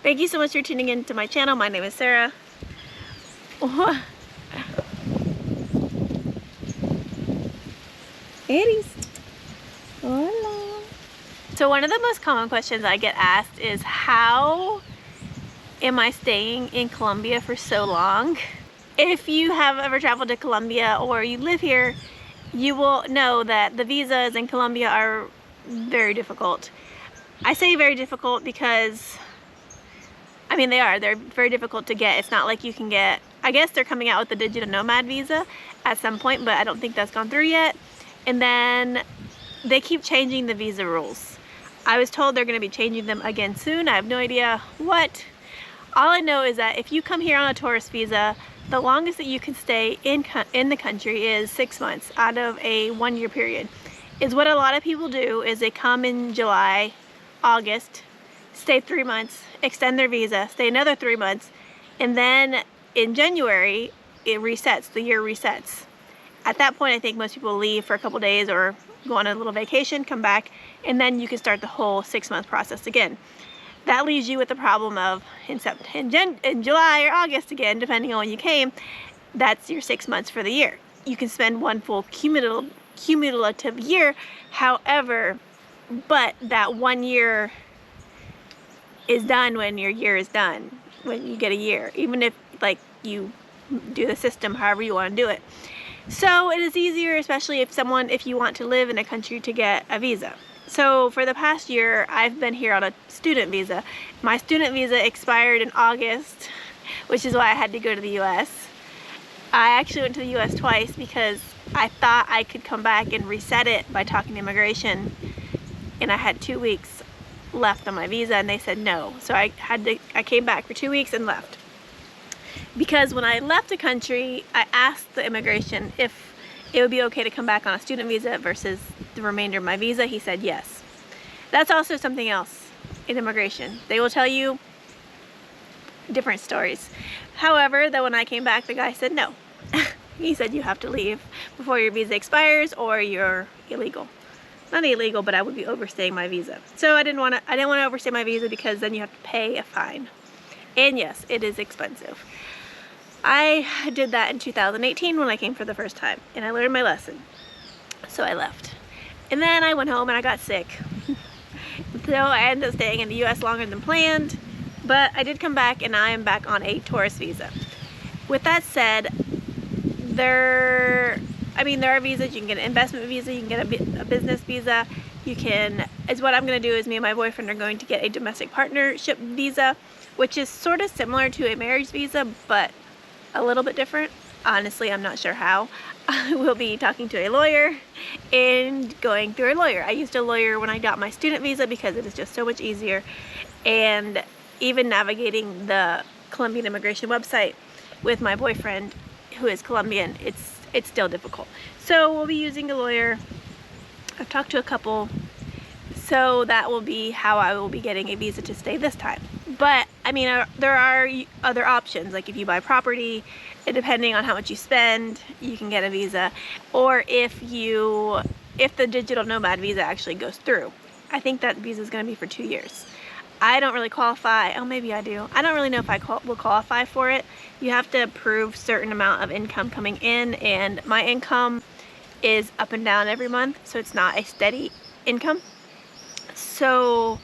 Thank you so much for tuning in to my channel. My name is Sarah. Aries. Hola. So one of the most common questions I get asked is, how am I staying in Colombia for so long? If you have ever traveled to Colombia or you live here, you will know that the visas in Colombia are very difficult. I say very difficult because, I mean, they're very difficult to get. It's not like you can get, I guess they're coming out with the digital nomad visa at some point, but I don't think that's gone through yet. And then they keep changing the visa rules. I was told they're going to be changing them again soon. I have no idea what. All I know is that if you come here on a tourist visa, the longest that you can stay in the country is 6 months out of a 1-year period. Is what a lot of people do is they come in July, August, stay 3 months, extend their visa, stay another 3 months, and then in January it resets, the year resets. At that point, I think most people leave for a couple days or go on a little vacation, come back, and then you can start the whole 6-month process again. That leaves you with the problem of in July or August again, depending on when you came, that's your 6 months for the year. You can spend one full cumulative year, however, but that 1 year is done when your year is done, when you get a year, even if like you do the system however you want to do it. So it is easier, especially if you want to live in a country, to get a visa. So for the past year, I've been here on a student visa. My student visa expired in August, which is why I had to go to the US. I actually went to the US twice because I thought I could come back and reset it by talking to immigration, and I had 2 weeks left on my visa and they said no. So I came back for 2 weeks and left. Because when I left the country, I asked the immigration if it would be okay to come back on a student visa versus the remainder of my visa. He said yes. That's also something else in immigration. They will tell you different stories. However, when I came back, the guy said no. He said you have to leave before your visa expires or you're illegal. Not illegal, but I would be overstaying my visa. So I didn't want to overstay my visa because then you have to pay a fine. And yes, it is expensive. I did that in 2018 when I came for the first time, and I learned my lesson. So I left. And then I went home and I got sick. So I ended up staying in the US longer than planned, but I did come back and I am back on a tourist visa. With that said, there are visas. You can get an investment visa, you can get a business visa. What I'm going to do is me and my boyfriend are going to get a domestic partnership visa, which is sort of similar to a marriage visa, but a little bit different. Honestly, I'm not sure how. I will be talking to a lawyer and going through a lawyer. I used a lawyer when I got my student visa because it is just so much easier, and even navigating the Colombian immigration website with my boyfriend, who is Colombian, it's still difficult. So we'll be using a lawyer. I've talked to a couple, so that will be how I will be getting a visa to stay this time. But I mean, there are other options, like if you buy property, depending on how much you spend, you can get a visa. Or if the digital nomad visa actually goes through, I think that visa is going to be for 2 years. I don't really qualify. Oh, maybe I do. I don't really know if I will qualify for it. You have to prove certain amount of income coming in, and my income is up and down every month, so it's not a steady income. So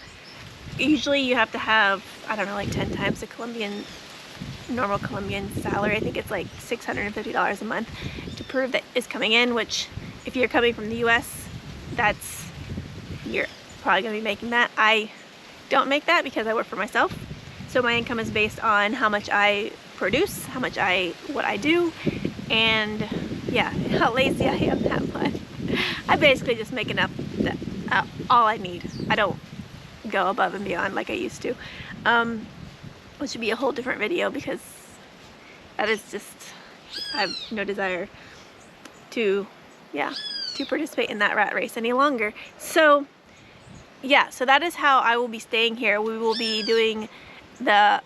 usually you have to have, I don't know, like 10 times the normal Colombian salary. I think it's like $650 a month to prove that it's coming in, which if you're coming from the US, you're probably going to be making that. I don't make that because I work for myself. So my income is based on how much I produce, what I do, and yeah, how lazy I am that month. I basically just make enough all I need. I don't go above and beyond like I used to, which would be a whole different video, because that is just, I have no desire to participate in that rat race any longer. So yeah, so that is how I will be staying here. We will be doing the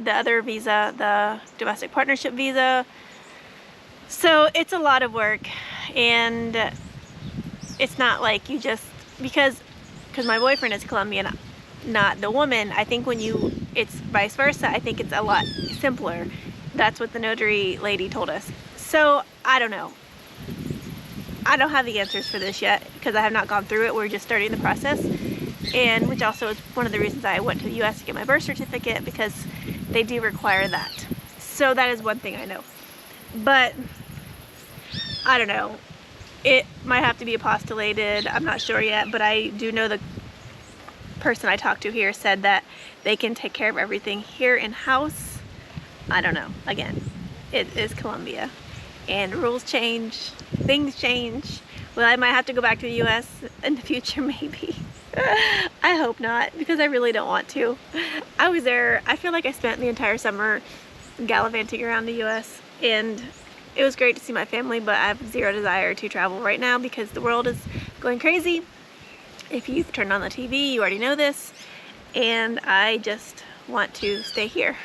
other visa, the domestic partnership visa. So it's a lot of work, and it's not like you just, because my boyfriend is Colombian, not the woman. I think when you it's vice versa. I think it's a lot simpler. That's what the notary lady told us. So I don't know. I don't have the answers for this yet because I have not gone through it. We're just starting the process, and which also is one of the reasons I went to the US to get my birth certificate, because they do require that. So that is one thing I know. But I don't know. It might have to be apostolated. I'm not sure yet, but I do know the person I talked to here said that they can take care of everything here in-house. I don't know. Again, it is Colombia, and rules change, things change. Well, I might have to go back to the US in the future, maybe. I hope not, because I really don't want to. I was there, I feel like I spent the entire summer gallivanting around the US, and it was great to see my family, but I have zero desire to travel right now because the world is going crazy. If you've turned on the TV, you already know this, and I just want to stay here.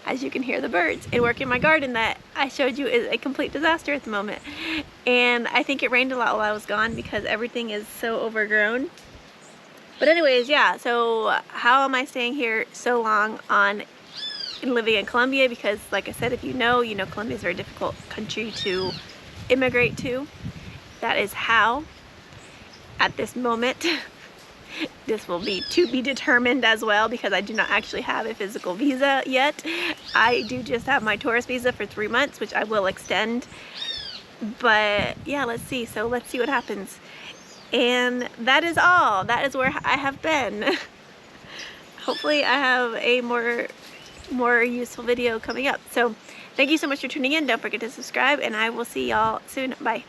As you can hear the birds, and work in my garden that I showed you is a complete disaster at the moment. And I think it rained a lot while I was gone because everything is so overgrown. But anyways, yeah, so how am I staying here so long and living in Colombia? Because like I said, if you know Colombia is a very difficult country to immigrate to. That is how, at this moment. This will be to be determined as well, because I do not actually have a physical visa yet. I do just have my tourist visa for 3 months, which I will extend. But yeah, let's see. So let's see what happens. And that is all. That is where I have been. Hopefully I have a more useful video coming up. So thank you so much for tuning in. Don't forget to subscribe, and I will see y'all soon. Bye.